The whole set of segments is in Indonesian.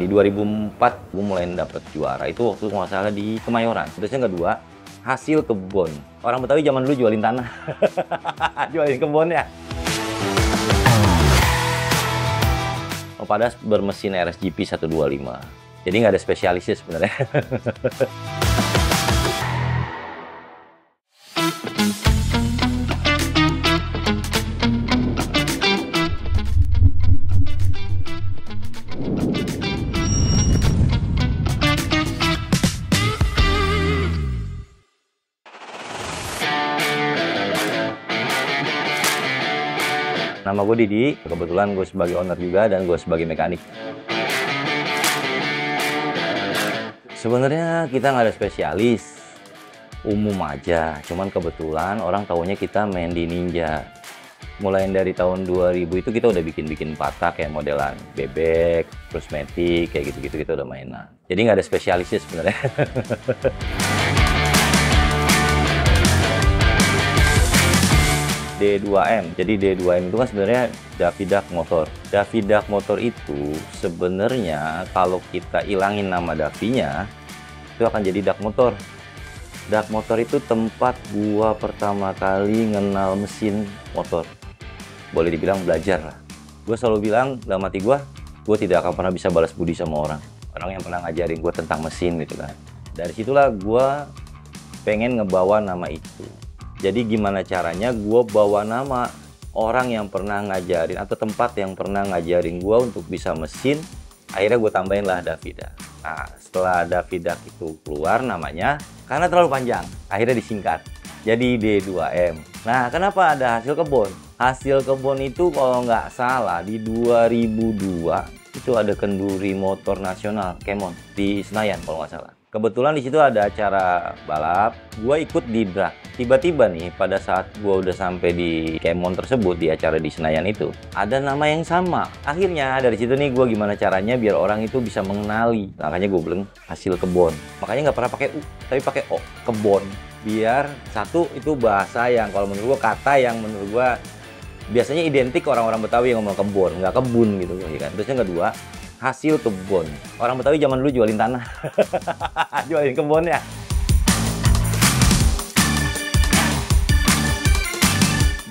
Di 2004 gue mulai dapet juara, itu waktu nggak salah di Kemayoran. Terus yang kedua, hasil kebun. Orang Betawi zaman dulu jualin tanah, jualin kebun ya. Opadas bermesin RSGP 125, jadi nggak ada spesialisnya sebenarnya. Nama gue Didi, kebetulan gue sebagai owner juga dan gue sebagai mekanik. Sebenarnya kita nggak ada spesialis, umum aja. Cuman kebetulan orang taunya kita main di Ninja. Mulai dari tahun 2000 itu kita udah bikin patak kayak modelan bebek, terus matic, kayak gitu-gitu kita udah mainan. Jadi nggak ada spesialisnya sebenarnya. D2M. Jadi D2M itu kan sebenarnya Davidoff motor. Davidoff motor itu sebenarnya kalau kita ilangin nama Davinya, itu akan jadi Dak motor. Dak motor itu tempat gua pertama kali ngenal mesin motor. Boleh dibilang belajar lah. Gua selalu bilang dalam hati gua tidak akan pernah bisa balas budi sama orang yang pernah ngajarin gua tentang mesin gitu kan. Dari situlah gua pengen ngebawa nama itu. Jadi gimana caranya gue bawa nama orang yang pernah ngajarin atau tempat yang pernah ngajarin gue untuk bisa mesin. Akhirnya gue tambahin lah Davidoff. Nah setelah Davidoff itu keluar namanya, karena terlalu panjang, akhirnya disingkat jadi D2M. Nah kenapa ada hasil kebun? Hasil kebun itu kalau nggak salah di 2002 itu ada kenduri motor nasional Kemon di Senayan kalau nggak salah. Kebetulan di situ ada acara balap, gue ikut di drag. Tiba-tiba nih pada saat gue udah sampai di Kemon tersebut, di acara di Senayan itu, ada nama yang sama. Akhirnya dari situ nih gue gimana caranya biar orang itu bisa mengenali. Makanya gue bilang hasil kebon. Makanya nggak pernah pakai U, tapi pakai O, kebon. Biar satu itu bahasa yang kalau menurut gue kata yang menurut gue biasanya identik orang-orang Betawi yang ngomong kebon, nggak kebun gitu ya kan. Terus yang kedua, hasil kebun. Orang Betawi zaman dulu jualin tanah, jualin kebun ya.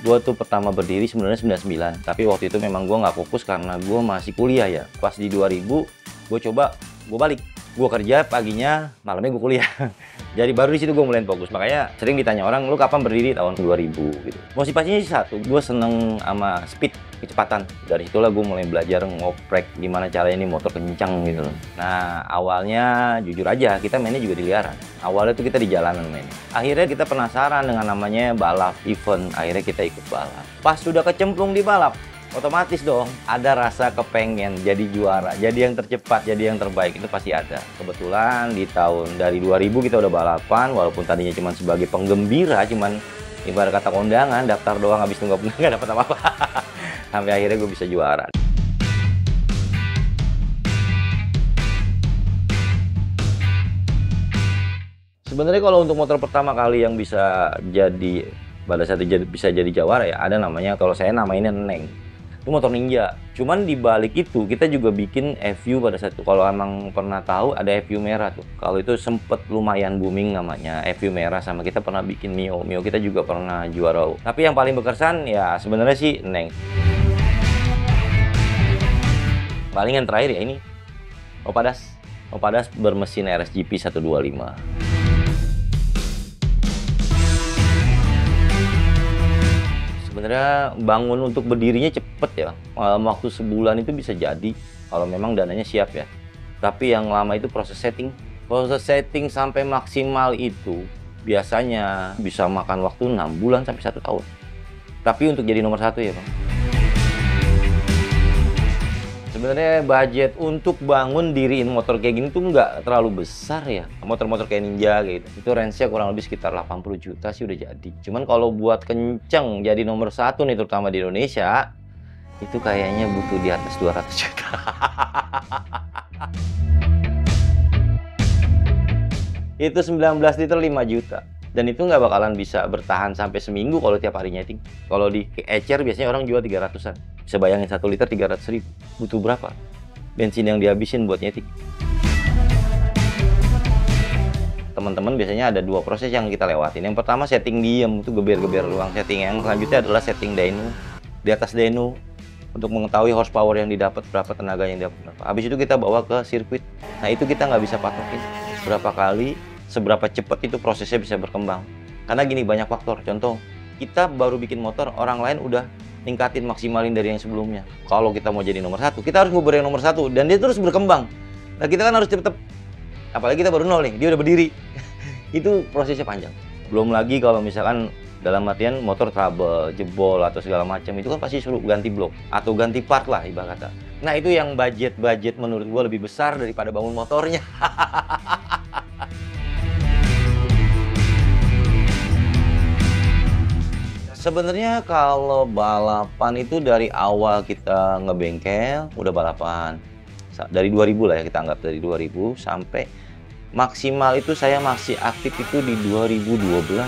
Gue tuh pertama berdiri sebenarnya 99, tapi waktu itu memang gue nggak fokus karena gue masih kuliah ya. Pas di 2000, gue coba, gue balik. Gue kerja paginya, malamnya gue kuliah. Jadi baru di situ gue mulai fokus. Makanya sering ditanya orang, lu kapan berdiri? Tahun 2000 gitu. Motivasinya sih satu, gue seneng sama speed, kecepatan. Dari situlah gue mulai belajar ngoprek gimana caranya ini motor kencang gitu loh. Nah awalnya jujur aja kita mainnya juga di liaran. Awalnya tuh kita di jalanan main. Akhirnya kita penasaran dengan namanya balap event. Akhirnya kita ikut balap. Pas sudah kecemplung di balap, otomatis dong ada rasa kepengen jadi juara, jadi yang tercepat, jadi yang terbaik, itu pasti ada. Kebetulan di tahun dari 2000 kita udah balapan, walaupun tadinya cuma sebagai penggembira, cuman ibarat kata kondangan, daftar doang habis itu nggak dapat apa-apa. Sampai akhirnya gue bisa juara. Sebenarnya kalau untuk motor pertama kali yang bisa jadi pada saat bisa jadi jawara ya, ada namanya, kalau saya namainnya Neng. Itu motor Ninja. Cuman di balik itu kita juga bikin FU pada saat itu. Kalau emang pernah tahu ada FU merah tuh. Kalau itu sempet lumayan booming namanya FU merah, sama kita pernah bikin Mio. Mio kita juga pernah juara. Tapi yang paling berkesan ya sebenarnya sih Neng. Paling yang terakhir ya ini Opadas. Opadas bermesin RSGP 125. Sebenarnya bangun untuk berdirinya cepet ya, waktu sebulan itu bisa jadi kalau memang dananya siap ya. Tapi yang lama itu proses setting sampai maksimal itu biasanya bisa makan waktu 6 bulan sampai 1 tahun. Tapi untuk jadi nomor 1 ya Bang, sebenarnya budget untuk bangun diriin motor kayak gini tuh nggak terlalu besar ya. Motor-motor kayak Ninja gitu, itu range-nya kurang lebih sekitar 80 juta sih udah jadi. Cuman kalau buat kenceng jadi nomor 1 nih, terutama di Indonesia, itu kayaknya butuh di atas 200 juta. Itu 19 liter 5 juta. Dan itu nggak bakalan bisa bertahan sampai seminggu kalau tiap hari nyeting. Kalau di ecer biasanya orang jual 300-an. Bisa bayangin 1 liter 300.000. Butuh berapa? bensin yang dihabisin buat nyetik. Teman-teman biasanya ada 2 proses yang kita lewatin. Yang pertama setting diem, itu geber-geber ruang setting. Yang selanjutnya adalah setting dyno, di atas dyno, untuk mengetahui horsepower yang didapat, berapa tenaga yang didapat. Habis itu kita bawa ke sirkuit. Nah itu kita nggak bisa patokin berapa kali, seberapa cepat itu prosesnya bisa berkembang. Karena gini, banyak faktor. Contoh, kita baru bikin motor, orang lain udah ningkatin, maksimalin dari yang sebelumnya. Kalau kita mau jadi nomor 1, kita harus nguber yang nomor 1, dan dia terus berkembang. Nah kita kan harus tetap, apalagi kita baru 0 nih, dia udah berdiri. Itu prosesnya panjang. Belum lagi kalau misalkan dalam artian motor trouble, jebol atau segala macam, itu kan pasti suruh ganti blok atau ganti part lah ibarat kata. Nah itu yang budget menurut gua lebih besar daripada bangun motornya. Sebenarnya kalau balapan itu dari awal kita ngebengkel udah balapan. Dari 2000 lah ya, kita anggap dari 2000 sampai maksimal itu saya masih aktif itu di 2012.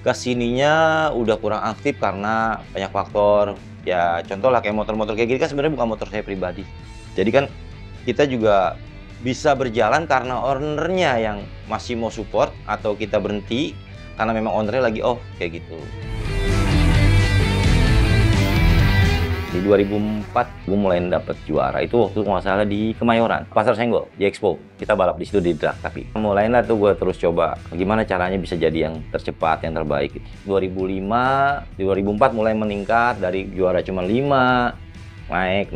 Kesininya udah kurang aktif karena banyak faktor. Ya contoh lah kayak motor-motor kayak gini kan sebenarnya bukan motor saya pribadi. Jadi kan kita juga bisa berjalan karena ownernya yang masih mau support, atau kita berhenti karena memang ownernya lagi off kayak gitu. Di 2004 gue mulai dapet juara, itu waktu nggak salah di Kemayoran, Pasar Senggol, di Expo. Kita balap di situ di drag. Tapi mulailah tuh gue terus coba gimana caranya bisa jadi yang tercepat, yang terbaik. 2005, di 2004 mulai meningkat dari juara cuma 5, naik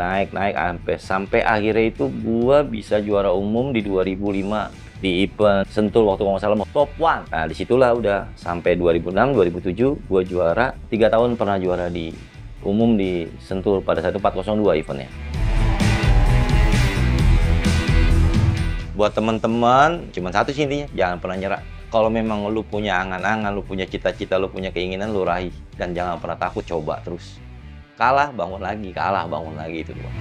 sampai akhirnya itu gue bisa juara umum di 2005 di event Sentul waktu nggak salah top 1. Nah disitulah udah sampai 2006, 2007 gue juara, 3 tahun pernah juara di umum di Sentul pada saat itu 402 eventnya. Buat teman-teman, cuma satu sih intinya, jangan pernah nyerah. Kalau memang lu punya angan-angan, lu punya cita-cita, lu punya keinginan, lu raih. Dan jangan pernah takut, coba terus. Kalah bangun lagi itu doang.